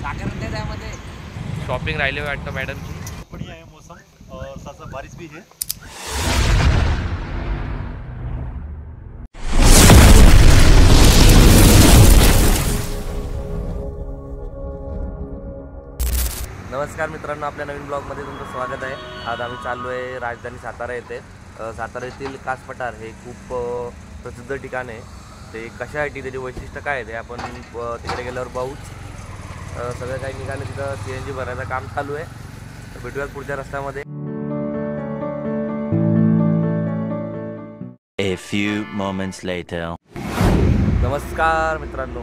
त्यामध्ये शॉपिंग राहिले वाटतं मॅडमची। बढ़िया है मौसम और साथ साथ बारिश भी है। नमस्कार मित्रांनो, आपल्या नवीन ब्लॉगमध्ये तुमचं स्वागत आहे। आज आम्ही चाललो आहे राजधानी सातारा येथे। सातारा येथील कास पठार हे खूप प्रसिद्ध ठिकाण आहे। ते कशासाठी, त्याचे वैशिष्ट्य काय आहे ते आपण तिकडे गेल्यावर पाहूच। सगळं काही निघालं, तिथं CNG भरायचं काम चालू आहे। तर भेटूयात पुढच्या रस्त्यामध्ये। A few moments later. नमस्कार मित्रांनो,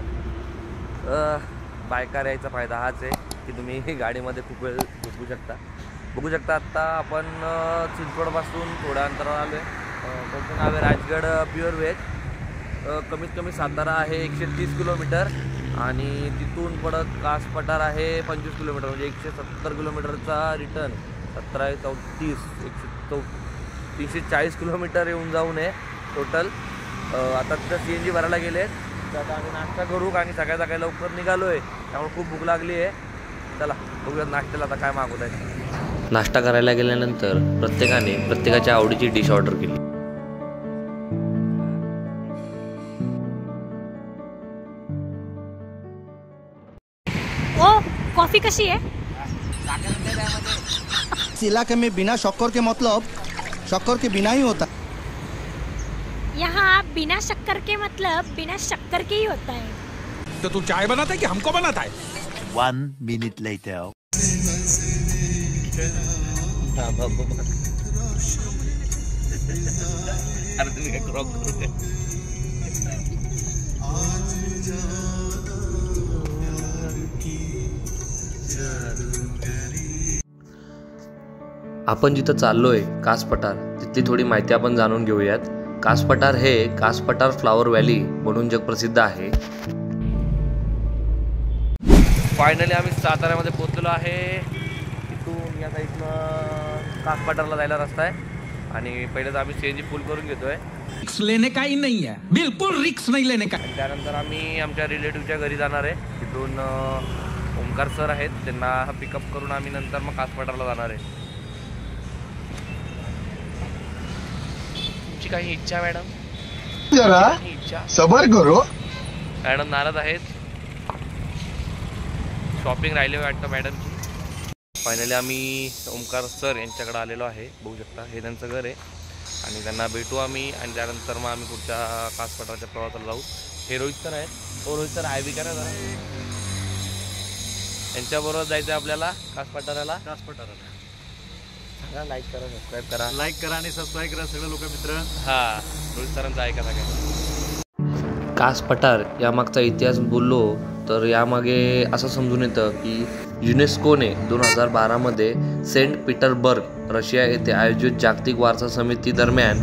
बायकार यायचा फायदा हाच आहे की तुम्ही गाडीमध्ये खूप वेळ झोपू शकता। बघू शकता आत्ता आपण चिंचवडपासून थोड्या अंतरावर आलो आहे। त्यांचं नाव आहे राजगड प्युअर व्हेज। कमीत कमी सातारा आहे 130 किलोमीटर आणि तिथून पडत कास पठार आहे 25 किलोमीटर, म्हणजे 170 किलोमीटरचा रिटर्न। 17 34 340 किलोमीटर येऊन जाऊन आहे टोटल। आता तिथं CNG भरायला गेले, तर आता आम्ही नाश्ता करू आणि सकाळी लवकर निघालो आहे, त्यामुळे खूप भूक लागली आहे। चला बघूयात नाश्त्याला आता काय मागवत आहे। नाश्ता करायला गेल्यानंतर प्रत्येकाने प्रत्येकाच्या आवडीची डिश ऑर्डर केली। ओ कॉफी कशी है? इस इलाके में बिना शक्कर के मतलब शक्कर के बिना ही होता। यहाँ बिना शक्कर के मतलब बिना शक्कर के ही होता है। तो तू चाय बनाता है कि हमको बनाता है? 1 minute later. आपण जिथं चाललोय कास पठार, तिथली थोडी माहिती आपण जाणून घेऊयात। कास पठार हे कास पठार फ्लावर व्हॅली म्हणून जगप्रसिद्ध आहे। फायनली आम्ही साताऱ्यामध्ये पोहोचलो आहे। इथून या साईडनं कास पठारला जायला रस्ता आहे आणि पहिले तर आम्ही CNG फुल करून घेतोय। रिक्स लेने का ही नहीं है, बिल्कुल रिक्स नहीं लेने का। त्यानंतर आम्ही आमच्या रिलेटिव्हच्या घरी जाणार आहे। तिथून ओमकार सर आहेत, त्यांना पिकअप करून आम्ही नंतर मग कास पठारला जाणार आहे। तुमची काही इच्छा मॅडम? जरा इच्छा सबर करो। मॅडम नाराज आहेत, शॉपिंग राहिले वाटतं मॅडमची। फायनली आम्ही ओमकार सर यांच्याकडे आलेलो आहे। बघू शकता हे त्यांचं घर आहे आणि त्यांना भेटू आम्ही आणि त्यानंतर मग आम्ही पुढच्या कास पठारच्या प्रवासाला जाऊ। हे रोहित सर आहेत। हो रोहित सर, हाय बी करा जरा। यांच्याबरोबर जायचं आपल्याला कास पठाराला। लाईक करा, सबस्क्राईब करा, लाईक करा आणि सबस्क्राईब करा सगळे लोक मित्र। हां, रोहित सरांचा ऐका सगळ्या। कास पठार यामागचा इतिहास बोललो तर यामागे असं समजून येतं की युनेस्कोने 2012 मध्ये सेंट पीटर्सबर्ग रशिया येथे आयोजित जागतिक वारसा समिती दरम्यान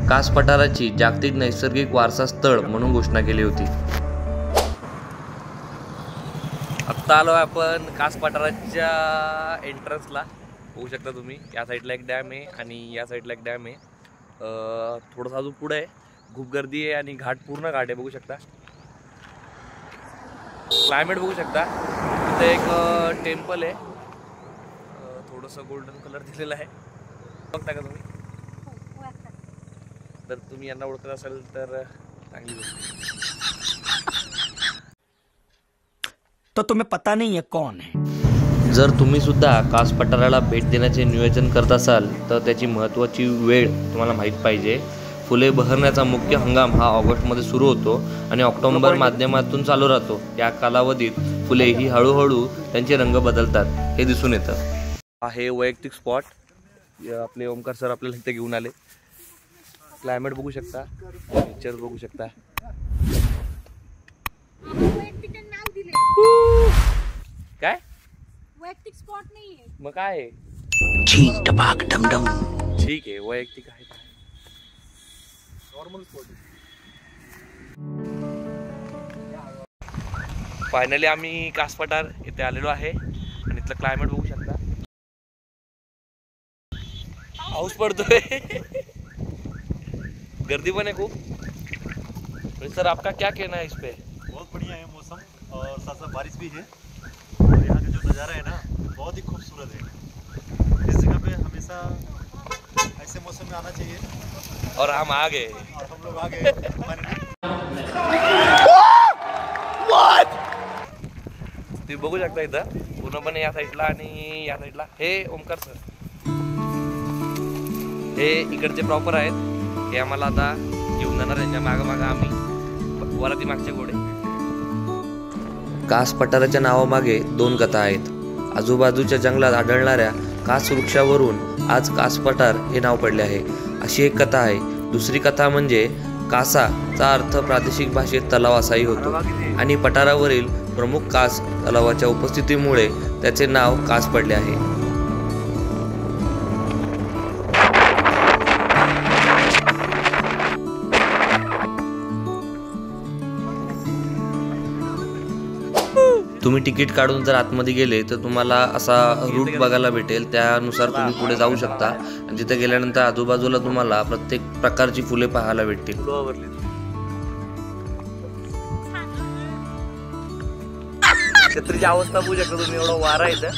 कास पठाराची जागतिक नैसर्गिक वारसा स्थळ म्हणून घोषणा केली होती। आत्ता आलो आपण कास पठाराच्या एंट्रन्सला। बघू शकता तुम्ही, या साईडला एक डॅम आहे आणि या साईडला एक डॅम आहे। थोडंसं अजून पुढे आहे, खूप गर्दी आहे आणि घाट पूर्ण घाट आहे। बघू शकता क्लायमेट, बघू शकता इथे एक टेम्पल आहे, थोडंसं गोल्डन कलर दिलेलं आहे। बघता का तुम्ही? जर तुम्ही यांना ओळखत असाल तर चांगली गोष्ट। तो तुम्हें पता नहीं है कौन है। जर तुम्ही सुद्धा कास पठाराला भेट देण्याचे नियोजन करत असाल तर त्याची महत्त्वाची वेळ तुम्हाला माहीत पाहिजे। फुले बहरण्याचा मुख्य हंगाम हा ऑगस्टमध्ये सुरू होतो आणि ऑक्टोबर माध्यमातून चालू राहतो। या कालावधीत फुले ही हळूहळू त्यांचे रंग बदलतात, हे दिसून येतं। हे वैयक्तिक स्पॉट आपले ओमकार सर आपल्याला इथे घेऊन आले। क्लायमेट बघू शकता, नेचर बघू शकता। काय वैयक्तिक स्पॉट नाही आहे, मग काय आहे? ठीक आहे, वैयक्तिक आहे, नॉर्मल स्पॉट। फायनली आम्ही कास पठार इथे आलेलो आहे आणि इथलं क्लायमेट बघू शकता। पाऊस पडतोय, गर्दी पण है खूब। सर आपका क्या कहना है इस पे? बहुत बढ़िया है मौसम और साथ साथ बारिश भी है। नज़ारा है ना बहुत ही खूबसूरत है। इस जगह पे हमेशा ऐसे मौसम में आना चाहिए। और हम आ गए। और हम लोग आ गए। तुम्ही बघू शकता इथं पूर्णपणे या साईडला आणि या साईडला हे ओमकार सर हे इकडचे प्रॉपर आहेत। हे आम्हाला आता घेऊन जाणार, त्यांच्या मागं आम्ही वराती मागचे घोडे। कास पठाराच्या नावामागे 2 कथा आहेत। आजूबाजूच्या जंगलात आढळणाऱ्या कास वृक्षावरून आज कास पठार हे नाव पडले आहे, अशी एक कथा आहे। दुसरी कथा म्हणजे कासाचा अर्थ प्रादेशिक भाषेत तलाव असाही होतो आणि पठारावरील प्रमुख कास तलावाच्या उपस्थितीमुळे त्याचे नाव कास पडले आहे। तुम्ही तिकीट काढून जर आतमध्ये गेले तर तुम्हाला असा रूट बघायला भेटेल, त्यानुसार तुम्ही पुढे जाऊ शकता आणि तिथे गेल्यानंतर आजूबाजूला तुम्हाला प्रत्येक प्रकारची फुले पाहायला भेटतील। छत्रीची अवस्था बघू शकता तुम्ही, एवढा वारा इथं।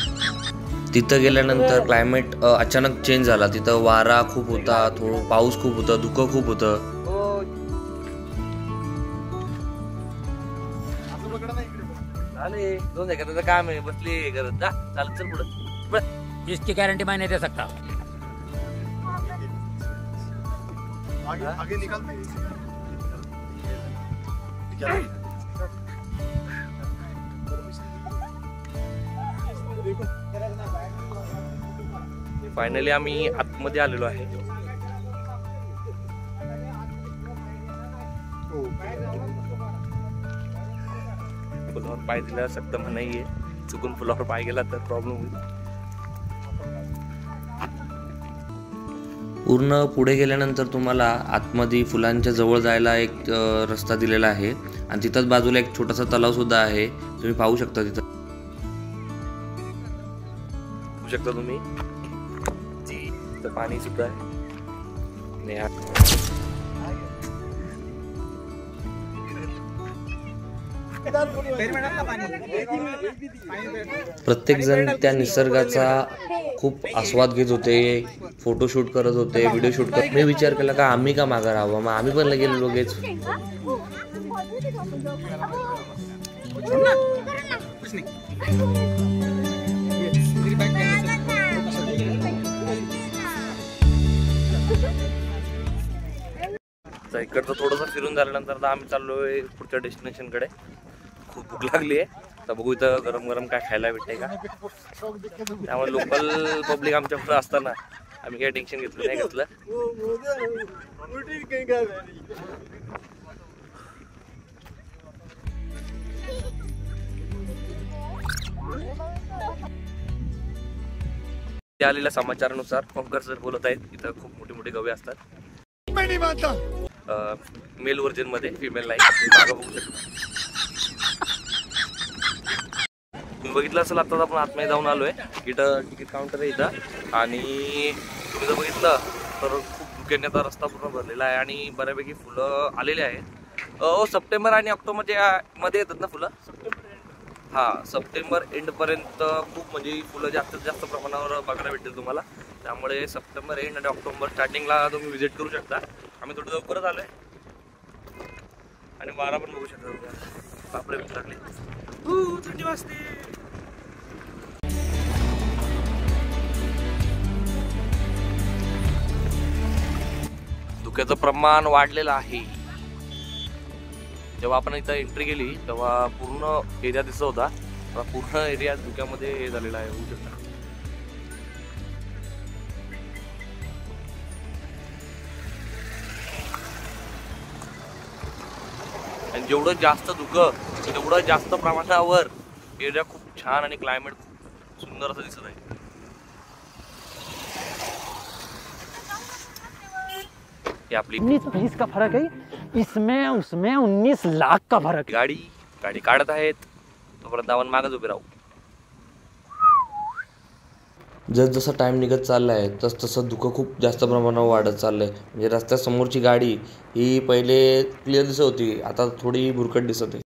तिथं गेल्यानंतर क्लायमेट अचानक चेंज झाला। तिथं वारा खूप होता, थोडं पाऊस खूप होता, धुकं खूप होतं। अरे 2 सेकंदाचं काम आहे, बसली करत जा, चालत चल पुढे। इसकी गारंटी मैं नहीं दे सकता। आगे निकलते फायनली आम्ही आतमध्ये आलेलो आहे। फुलावर पाय दिला सक्त नाहीये, चुकून फुलावर पाय गेला तर प्रॉब्लेम होईल। पूर्ण पुढे गेल्यानंतर तुम्हाला आतमध्ये फुलांच्या जवळ जायला एक रस्ता दिलेला आहे आणि तिथंच बाजूला एक छोटासा तलाव सुद्धा आहे, तुम्ही पाहू शकता। तिथं पाहू शकता तुम्ही, तिथं पाणी सुद्धा आहे। प्रत्येक जण त्या निसर्गाचा खूप आस्वाद घेत होते, फोटोशूट करत होते, व्हिडिओ शूट करत। मी विचार केला का आम्ही का मागे राहावं, मग आम्ही पण गेलो लगेच। इकडचं थोडंसं फिरून झाल्यानंतर आम्ही चाललोय पुढच्या डेस्टिनेशन कडे। खूप भूक लागली आहे, तर बघू इथं गरम गरम काय खायला भेटते का। त्यामुळे लोकल पब्लिक आमच्या पुढे असताना आम्ही काही टेन्शन घेतलं नाही घेतलं। आलेल्या समाचारानुसार ओमकार सर बोलत आहेत इथं खूप मोठी मोठी गवे असतात। मेल व्हर्जन मध्ये, फिमेल नाही। मागं बघू शकता तुम्ही, बघितलं असेल आता आपण आतमध्ये जाऊन आलोय। तिकीट काउंटर आहे इथं आणि तुम्ही जर बघितलं तर खूप धुक्याने आता रस्ता पूर्ण भरलेला आहे आणि बऱ्यापैकी फुलं आलेली आहेत। सप्टेंबर आणि ऑक्टोबरच्या मध्ये येतात ना फुलं? हा, सप्टेंबर एंड पर्यंत खूप म्हणजे फुलं जास्तीत जास्त प्रमाणावर बघायला भेटतील तुम्हाला। त्यामुळे सप्टेंबर एंड आणि ऑक्टोबर स्टार्टिंगला तुम्ही विजिट करू शकता। आम्ही थोडं लवकरच आलोय आणि वारा पण बघू शकता। बापरे भूक लागली, थंडी वाजते। धुक्याचं प्रमाण वाढलेलं आहे। जेव्हा आपण इथं एंट्री केली तेव्हा पूर्ण एरिया दिसत होता, पूर्ण एरिया धुक्यामध्ये हे झालेला आहे, होऊ शकता। आणि जेवढं जास्त धुकं तेवढं जास्त प्रमाणावर एरिया खूप छान आणि क्लायमेट खूप सुंदर असं दिसत आहे। ये आपली 19-20 का फर्क है, इसमें उसमें 19 लाख का फर्क। गाडी काढत आहेत, तोपर्यंत आपण मागच उभे राहू। जसं टाइम निघत चाललाय तसं धुकं खूप जास्त प्रमाणावर वाढत चाललंय। म्हणजे रस्त्यासमोरची गाडी ही पहिले क्लिअर दिसत होती, आता थोडी भुरकट दिसत आहे।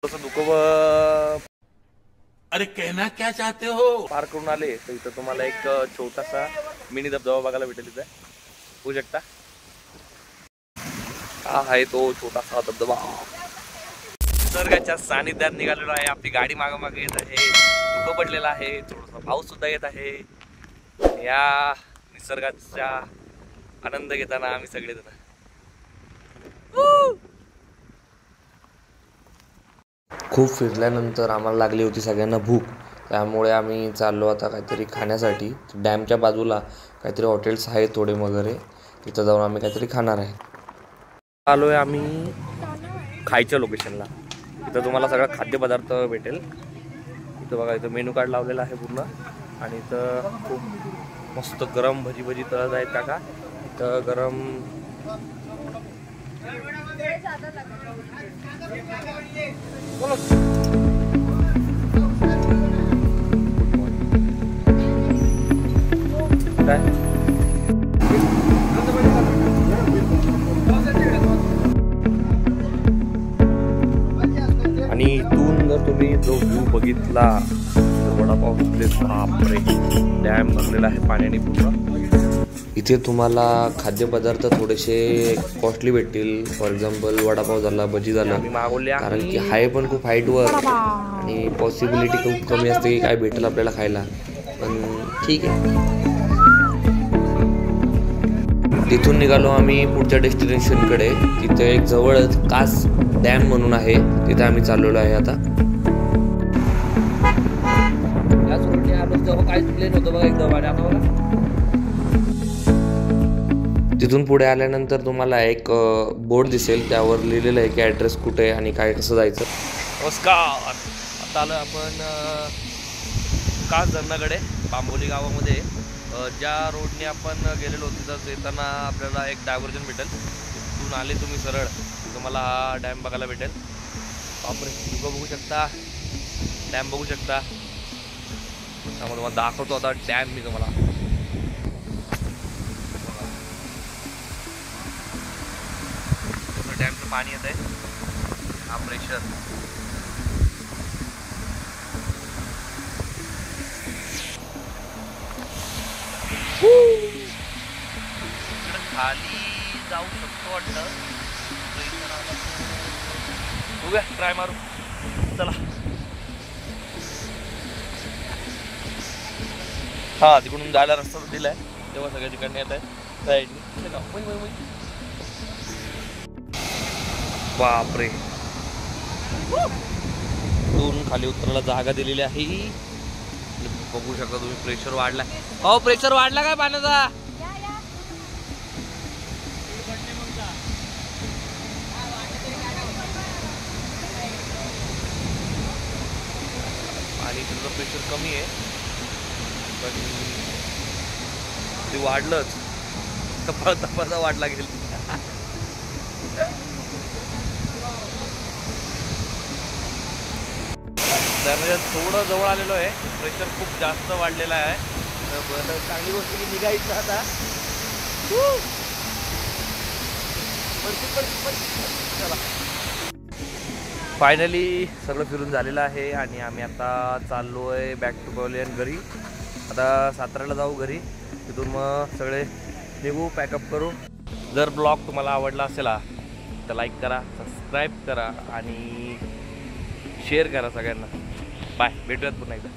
तसं दुखोबा अरे कहना क्या चाहते हो? पार करून आले तर इथं तुम्हाला एक छोटासा मिनी धबधबा बघायला भेटेल. इथं होऊ शकता हा आहे तो छोटासा धबधबा. निसर्गाच्या सानिध्यात निघालेलो आहे. आपली गाडी मागोमागे येत आहे. धुकं पडलेला आहे. थोडासा पाऊस सुद्धा येत आहे. या निसर्गाचा आनंद घेताना आम्ही सगळेजण खूप फिरल्यानंतर आम्हाला लागली होती सगळ्यांना भूक. त्यामुळे आम्ही चाललो आता काहीतरी खाण्यासाठी. डॅमच्या बाजूला काहीतरी हॉटेल्स आहेत थोडे वगैरे, तिथं जाऊन आम्ही काहीतरी खाणार आहे. आलो आहे आम्ही खायच्या लोकेशनला. इथं तुम्हाला सगळा खाद्यपदार्थ भेटेल. इथं बघा, इथं मेनू कार्ड लावलेला आहे पूर्ण. आणि इथं खूप मस्त गरम भजी तळत आहेत काका. इथं गरम आणि इथून जर तुम्ही जो व्ह्यू बघितला तर वडापाव बापरे, डॅम भरलेला आहे पाण्याने पूर्ण. इथे तुम्हाला खाद्यपदार्थ थोडेसे कॉस्टली भेटतील. फॉर एक्झाम्पल वडापाव झाला, भजी झालं, कारण की हाय पण खूप हाईटवर आणि पॉसिबिलिटी खूप कमी असते की काय भेटेल आपल्याला खायला. पण ठीक आहे. तिथून निघालो आम्ही पुढच्या डेस्टिनेशनकडे. तिथे एक जवळच कास डॅम म्हणून आहे, तिथे आम्ही चाललेलो आहे आता. याच रोडने आलो तेव्हा काहीच प्लेन होतं बघा एकदम. आणि आता बघा तिथून पुढे आल्यानंतर तुम्हाला एक बोर्ड दिसेल, त्यावर लिहिलेलं आहे की ॲड्रेस कुठे आहे आणि काय कसं जायचं. नमस्कार, आता आलं आपण कास धरणाकडे बांबोली गावामध्ये. ज्या रोडने आपण गेलेलो तिथं येताना आपल्याला एक डायव्हर्जन भेटेल. तिथून आले तुम्ही सरळ तुम्हाला हा डॅम बघायला भेटेल. बापरे, तुम्ही बघू शकता, डॅम बघू शकता. त्यामुळे तुम्हाला दाखवतो आता डॅम मी तुम्हाला. डॅमचं पाणी येत आहे, हा प्रेशर. खाली जाऊ शकतो वाटतं. बघूया, ट्राय मारू. चला. हा, तिकडून जायला रस्ता दिलाय तेव्हा सगळ्या ठिकाणी येत आहे. बापरे, दोन खाली उतरायला जागा दिलेली आहे. बघू शकता तुम्ही, प्रेशर वाढलाय. हो, प्रेशर वाढला काय पाण्याचा. आणि तुझं प्रेशर कमी आहे पण ते वाढलंच, तपाचा वाढ लागेल. थोडं जवळ आलेलो आहे. प्रेशर खूप जास्त वाढलेला आहे. तर चांगली गोष्ट की निघायचं आता. चला, फायनली सगळं फिरून झालेलं आहे आणि आम्ही आता चाललो आहे बॅक टू पवेलियन घरी. आता साताऱ्याला जाऊ घरी. तिथून मग सगळे निघू, पॅकअप करू. जर ब्लॉग तुम्हाला आवडला असेल तर लाईक करा, सबस्क्राईब करा आणि शेअर करा सगळ्यांना. बाय, भेटूयात पुन्हा एकदा.